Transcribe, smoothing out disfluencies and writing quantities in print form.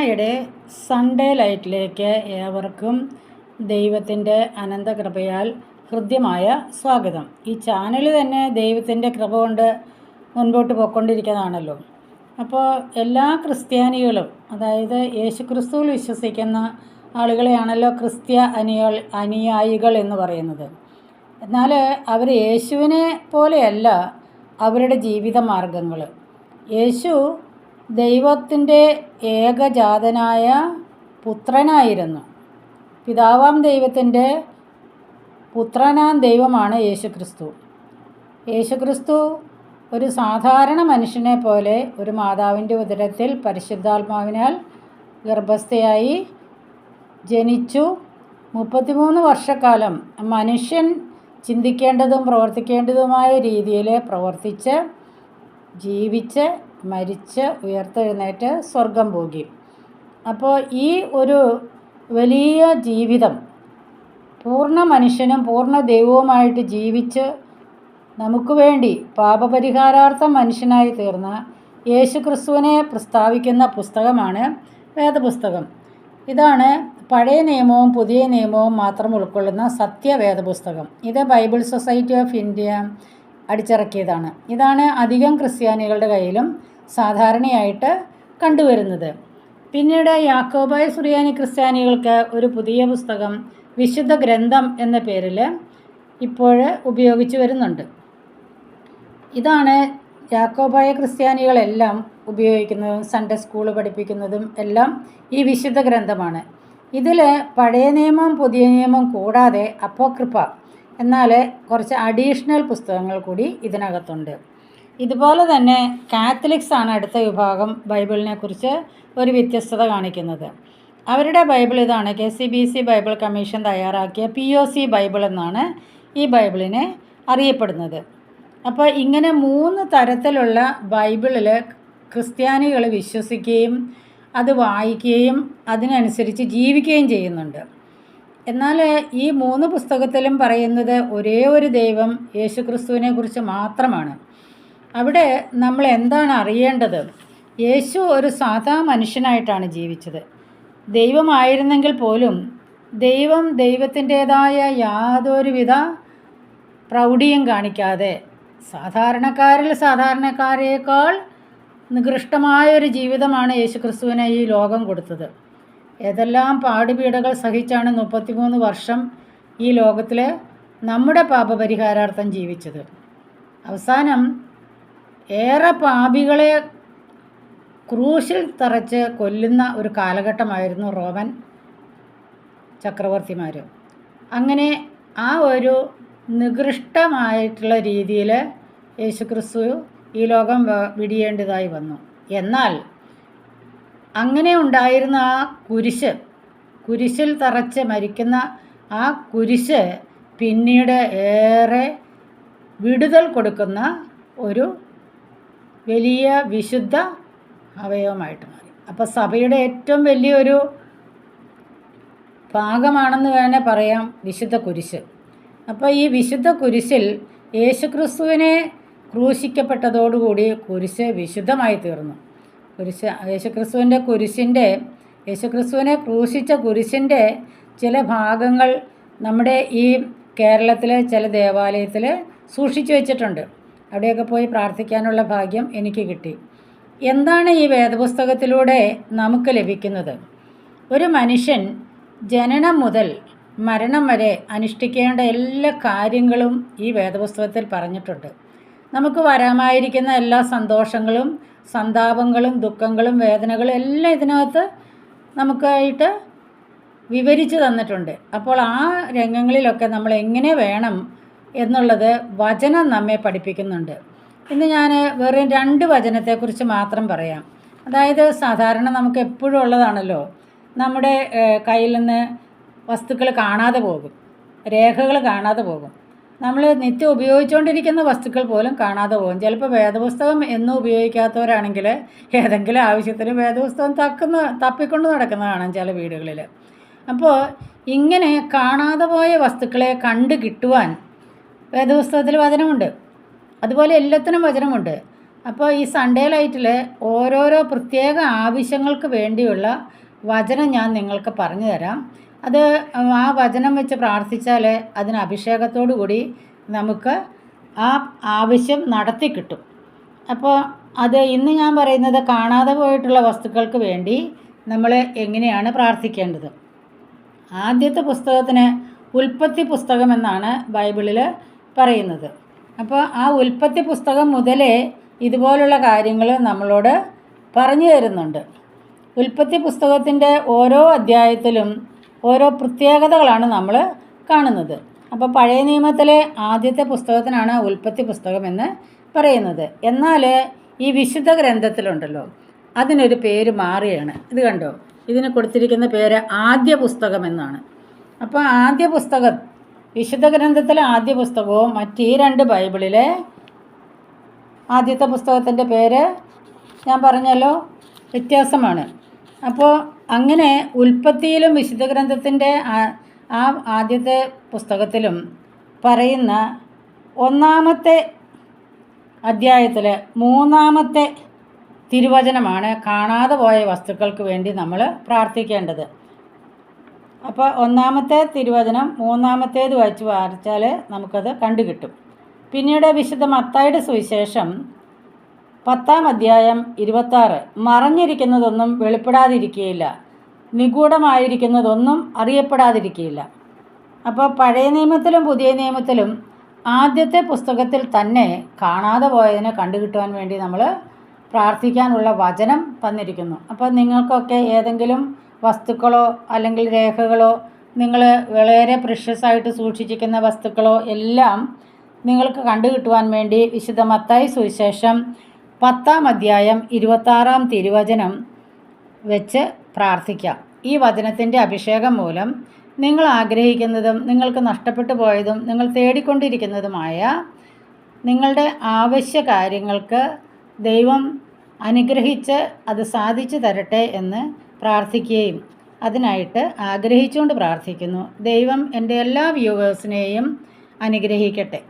യുടെ സൺഡേ ലൈറ്റിലേക്ക് ഏവർക്കും ദൈവത്തിൻ്റെ അനന്തകൃപയാൽ ഹൃദ്യമായ സ്വാഗതം. ഈ ചാനൽ തന്നെ ദൈവത്തിൻ്റെ കൃപ കൊണ്ട് മുൻപോട്ട് പോയിക്കൊണ്ടിരിക്കുന്നതാണല്ലോ. അപ്പോൾ എല്ലാ ക്രിസ്ത്യാനികളും, അതായത് യേശുക്രിസ്തുവിൽ വിശ്വസിക്കുന്ന ആളുകളെയാണല്ലോ അനുയായികൾ എന്ന് പറയുന്നത്. എന്നാൽ അവർ യേശുവിനെ പോലെയല്ല അവരുടെ ജീവിത മാർഗങ്ങൾ. യേശു ദൈവത്തിൻ്റെ ഏകജാതനായ പുത്രനായിരുന്നു. പിതാവാം ദൈവത്തിൻ്റെ പുത്രനാം ദൈവമാണ് യേശുക്രിസ്തു. യേശുക്രിസ്തു ഒരു സാധാരണ മനുഷ്യനെ പോലെ ഒരു മാതാവിൻ്റെ ഉദരത്തിൽ പരിശുദ്ധാത്മാവിനാൽ ഗർഭസ്ഥയായി ജനിച്ചു. 33 വർഷക്കാലം മനുഷ്യൻ ചിന്തിക്കേണ്ടതും പ്രവർത്തിക്കേണ്ടതുമായ രീതിയിൽ പ്രവർത്തിച്ച് ജീവിച്ച് മരിച്ച് ഉയർത്തെഴുന്നേറ്റ് സ്വർഗം പോകി. അപ്പോൾ ഈ ഒരു വലിയ ജീവിതം പൂർണ്ണ മനുഷ്യനും പൂർണ്ണ ദൈവവുമായിട്ട് ജീവിച്ച് നമുക്ക് വേണ്ടി പാപപരിഹാരാർത്ഥം മനുഷ്യനായി തീർന്ന യേശുക്രിസ്തുവിനെ പ്രസ്താവിക്കുന്ന പുസ്തകമാണ് വേദപുസ്തകം. ഇതാണ് പഴയ നിയമവും പുതിയ നിയമവും മാത്രം ഉൾക്കൊള്ളുന്ന സത്യവേദപുസ്തകം. ഇത് ബൈബിൾ സൊസൈറ്റി ഓഫ് ഇന്ത്യ അടിച്ചിറക്കിയതാണ്. ഇതാണ് അധികം ക്രിസ്ത്യാനികളുടെ കയ്യിലും സാധാരണയായിട്ട് കണ്ടുവരുന്നത്. പിന്നീട് യാക്കോബായ സുറിയാനി ക്രിസ്ത്യാനികൾക്ക് ഒരു പുതിയ പുസ്തകം വിശുദ്ധ ഗ്രന്ഥം എന്ന പേരിൽ ഇപ്പോൾ ഉപയോഗിച്ച് വരുന്നുണ്ട്. ഇതാണ് യാക്കോബായ ക്രിസ്ത്യാനികളെല്ലാം ഉപയോഗിക്കുന്നതും സൺഡേ സ്കൂൾ പഠിപ്പിക്കുന്നതും എല്ലാം ഈ വിശുദ്ധ ഗ്രന്ഥമാണ്. ഇതിൽ പഴയ നിയമവും പുതിയ നിയമവും കൂടാതെ അപ്പോക്രിഫ എന്നാൽ കുറച്ച് അഡീഷണൽ പുസ്തകങ്ങൾ കൂടി ഇതിനകത്തുണ്ട്. ഇതുപോലെ തന്നെ കാത്തലിക്സ് ആണ് അടുത്ത വിഭാഗം ബൈബിളിനെ കുറിച്ച് ഒരു വ്യത്യസ്തത കാണിക്കുന്നത്. അവരുടെ ബൈബിൾ ഇതാണ്. KCBC ബൈബിൾ കമ്മീഷൻ തയ്യാറാക്കിയ POC ബൈബിൾ എന്നാണ് ഈ ബൈബിളിനെ അറിയപ്പെടുന്നത്. അപ്പോൾ ഇങ്ങനെ 3 തരത്തിലുള്ള ബൈബിളിൽ ക്രിസ്ത്യാനികൾ വിശ്വസിക്കുകയും അത് വായിക്കുകയും അതിനനുസരിച്ച് ജീവിക്കുകയും ചെയ്യുന്നുണ്ട്. എന്നാൽ ഈ 3 പുസ്തകത്തിലും പറയുന്നത് ഒരേ ഒരു ദൈവം യേശുക്രിസ്തുവിനെ കുറിച്ച് മാത്രമാണ്. അവിടെ നമ്മൾ എന്താണ് അറിയേണ്ടത്? യേശു ഒരു സാധാ മനുഷ്യനായിട്ടാണ് ജീവിച്ചത്. ദൈവമായിരുന്നെങ്കിൽ പോലും ദൈവത്തിൻ്റേതായ യാതൊരുവിധ പ്രൗഢിയും കാണിക്കാതെ സാധാരണക്കാരേക്കാൾ നികൃഷ്ടമായൊരു ജീവിതമാണ് യേശുക്രിസ്തുവിനെ ഈ ലോകം കൊടുത്തത്. ഏതെല്ലാം പാടുപീഡകൾ സഹിച്ചാണ് 33 വർഷം ഈ ലോകത്തിൽ നമ്മുടെ പാപപരിഹാരാർത്ഥം ജീവിച്ചത്. അവസാനം ഏറെ പാപികളെ ക്രൂശിൽ തറച്ച് കൊല്ലുന്ന ഒരു കാലഘട്ടമായിരുന്നു റോമൻ ചക്രവർത്തിമാർ. അങ്ങനെ ആ ഒരു നികൃഷ്ടമായിട്ടുള്ള രീതിയിൽ യേശുക്രിസ്തു ഈ ലോകം വിടിയേണ്ടതായി വന്നു. എന്നാൽ അങ്ങനെ ഉണ്ടായിരുന്ന ആ കുരിശിൽ തറച്ച് മരിക്കുന്ന ആ കുരിശ് പിന്നീട് ഏറെ വിടുതൽ കൊടുക്കുന്ന ഒരു വലിയ വിശുദ്ധ അവയവമായിട്ട് മാറി. അപ്പോൾ സഭയുടെ ഏറ്റവും വലിയൊരു ഭാഗമാണെന്ന് വേണേൽ പറയാം വിശുദ്ധ കുരിശ്. അപ്പോൾ ഈ വിശുദ്ധ കുരിശിൽ യേശുക്രിസ്തുവിനെ ക്രൂശിക്കപ്പെട്ടതോടുകൂടി കുരിശ് വിശുദ്ധമായി തീർന്നു. യേശുക്രിസ്തുവിനെ ക്രൂശിച്ച കുരിശിൻ്റെ ചില ഭാഗങ്ങൾ നമ്മുടെ ഈ കേരളത്തിലെ ചില ദേവാലയത്തിൽ സൂക്ഷിച്ചു വെച്ചിട്ടുണ്ട്. അവിടെയൊക്കെ പോയി പ്രാർത്ഥിക്കാനുള്ള ഭാഗ്യം എനിക്ക് കിട്ടി. എന്താണ് ഈ വേദപുസ്തകത്തിലൂടെ നമുക്ക് ലഭിക്കുന്നത്? ഒരു മനുഷ്യൻ ജനനം മുതൽ മരണം വരെ അനുഷ്ഠിക്കേണ്ട എല്ലാ കാര്യങ്ങളും ഈ വേദപുസ്തകത്തിൽ പറഞ്ഞിട്ടുണ്ട്. നമുക്ക് വരാമായിരിക്കുന്ന എല്ലാ സന്തോഷങ്ങളും സന്താപങ്ങളും ദുഃഖങ്ങളും വേദനകളും എല്ലാം ഇതിനകത്ത് നമുക്കായിട്ട് വിവരിച്ചു തന്നിട്ടുണ്ട്. അപ്പോൾ ആ രംഗങ്ങളിലൊക്കെ നമ്മൾ എങ്ങനെ വേണം എന്നുള്ളത് വചനം നമ്മെ പഠിപ്പിക്കുന്നുണ്ട്. ഇന്ന് ഞാൻ വെറും 2 വചനത്തെക്കുറിച്ച് മാത്രം പറയാം. അതായത് സാധാരണ നമുക്ക് എപ്പോഴും ഉള്ളതാണല്ലോ, നമ്മുടെ കയ്യിൽ നിന്ന് വസ്തുക്കൾ കാണാതെ പോകും, രേഖകൾ കാണാതെ പോകും. നമ്മൾ നിത്യം ഉപയോഗിച്ചുകൊണ്ടിരിക്കുന്ന വസ്തുക്കൾ പോലും കാണാതെ പോകും. ചിലപ്പോൾ വേദപുസ്തകം എന്നും ഉപയോഗിക്കാത്തവരാണെങ്കിൽ ഏതെങ്കിലും ആവശ്യത്തിന് വേദപുസ്തകം തപ്പിക്കൊണ്ട് നടക്കുന്നത് കാണാം ചില വീടുകളിൽ. അപ്പോൾ ഇങ്ങനെ കാണാതെ പോയ വസ്തുക്കളെ കണ്ടു കിട്ടുവാൻ വേദപുസ്തകത്തിൽ വചനമുണ്ട്. അതുപോലെ എല്ലാത്തിനും വചനമുണ്ട്. അപ്പോൾ ഈ സൺഡേ ലൈറ്റിൽ ഓരോരോ പ്രത്യേക ആവശ്യങ്ങൾക്ക് വേണ്ടിയുള്ള വചനം ഞാൻ നിങ്ങൾക്ക് പറഞ്ഞു തരാം. അത് ആ വചനം വെച്ച് പ്രാർത്ഥിച്ചാൽ അതിന് അഭിഷേകത്തോടു കൂടി നമുക്ക് ആ ആവശ്യം നടത്തി കിട്ടും. അപ്പോൾ അത് ഇന്ന് ഞാൻ പറയുന്നത് കാണാതെ പോയിട്ടുള്ള വസ്തുക്കൾക്ക് വേണ്ടി നമ്മൾ എങ്ങനെയാണ് പ്രാർത്ഥിക്കേണ്ടത്. ആദ്യത്തെ പുസ്തകത്തിന് ഉൽപ്പത്തി പുസ്തകം എന്നാണ് ബൈബിളിൽ പറയുന്നത്. അപ്പോൾ ആ ഉൽപ്പത്തി പുസ്തകം മുതലേ ഇതുപോലുള്ള കാര്യങ്ങൾ നമ്മളോട് പറഞ്ഞു തരുന്നുണ്ട്. ഉൽപ്പത്തി പുസ്തകത്തിൻ്റെ ഓരോ അധ്യായത്തിലും ഓരോ പ്രത്യേകതകളാണ് നമ്മൾ കാണുന്നത്. അപ്പോൾ പഴയ നിയമത്തിലെ ആദ്യത്തെ പുസ്തകത്തിനാണ് ഉൽപ്പത്തി പുസ്തകം എന്ന് പറയുന്നത്. എന്നാൽ ഈ വിശുദ്ധ ഗ്രന്ഥത്തിലുണ്ടല്ലോ അതിനൊരു പേര് മാറിയാണ്. ഇത് കണ്ടോ, ഇതിന് കൊടുത്തിരിക്കുന്ന പേര് ആദ്യ പുസ്തകം എന്നാണ്. അപ്പോൾ ആദ്യ പുസ്തകം വിശുദ്ധ ഗ്രന്ഥത്തിലെ ആദ്യ പുസ്തകവും മറ്റീ രണ്ട് ബൈബിളിലെ ആദ്യത്തെ പുസ്തകത്തിൻ്റെ പേര് ഞാൻ പറഞ്ഞല്ലോ വ്യത്യാസമാണ്. അപ്പോൾ അങ്ങനെ ഉൽപ്പത്തിയിലും വിശുദ്ധ ഗ്രന്ഥത്തിൻ്റെ ആ ആദ്യത്തെ പുസ്തകത്തിലും പറയുന്ന ഒന്നാമത്തെ അധ്യായത്തിൽ 3-ാമത്തെ തിരുവചനമാണ് കാണാതെ പോയ വസ്തുക്കൾക്ക് വേണ്ടി നമ്മൾ പ്രാർത്ഥിക്കേണ്ടത്. അപ്പോൾ 1-ാമത്തെ തിരുവചനം 3-ാമത്തേത് വായിച്ചാൽ നമുക്കത് കണ്ടുകിട്ടും. പിന്നീട് വിശുദ്ധ മത്തായിയുടെ സുവിശേഷം 10-ാം അധ്യായം 26, മറഞ്ഞിരിക്കുന്നതൊന്നും വെളിപ്പെടാതിരിക്കുകയില്ല, നിഗൂഢമായിരിക്കുന്നതൊന്നും അറിയപ്പെടാതിരിക്കുകയില്ല. അപ്പോൾ പഴയ നിയമത്തിലും പുതിയ നിയമത്തിലും ആദ്യത്തെ പുസ്തകത്തിൽ തന്നെ കാണാതെ പോയതിനെ കണ്ടുകിട്ടുവാൻ വേണ്ടി നമ്മൾ പ്രാർത്ഥിക്കാനുള്ള വചനം തന്നിരിക്കുന്നു. അപ്പോൾ നിങ്ങൾക്കൊക്കെ ഏതെങ്കിലും വസ്തുക്കളോ അല്ലെങ്കിൽ രേഖകളോ നിങ്ങൾ വളരെ പ്രഷ്യസായിട്ട് സൂക്ഷിച്ചിരിക്കുന്ന വസ്തുക്കളോ എല്ലാം നിങ്ങൾക്ക് കണ്ടുകിട്ടുവാൻ വേണ്ടി വിശുദ്ധ മത്തായി സുവിശേഷം 10-ാം അധ്യായം 26-ാം തിരുവചനം വെച്ച് പ്രാർത്ഥിക്കാം. ഈ വചനത്തിൻ്റെ അഭിഷേകം മൂലം നിങ്ങൾ ആഗ്രഹിക്കുന്നതും നിങ്ങൾക്ക് നഷ്ടപ്പെട്ടു പോയതും നിങ്ങൾ തേടിക്കൊണ്ടിരിക്കുന്നതുമായ നിങ്ങളുടെ ആവശ്യ കാര്യങ്ങൾക്ക് ദൈവം അനുഗ്രഹിച്ച് അത് സാധിച്ചു തരട്ടെ എന്ന് പ്രാർത്ഥിക്കുകയും അതിനായിട്ട് ആഗ്രഹിച്ചുകൊണ്ട് പ്രാർത്ഥിക്കുന്നു. ദൈവം എൻ്റെ എല്ലാ വ്യൂവേഴ്സിനെയും അനുഗ്രഹിക്കട്ടെ.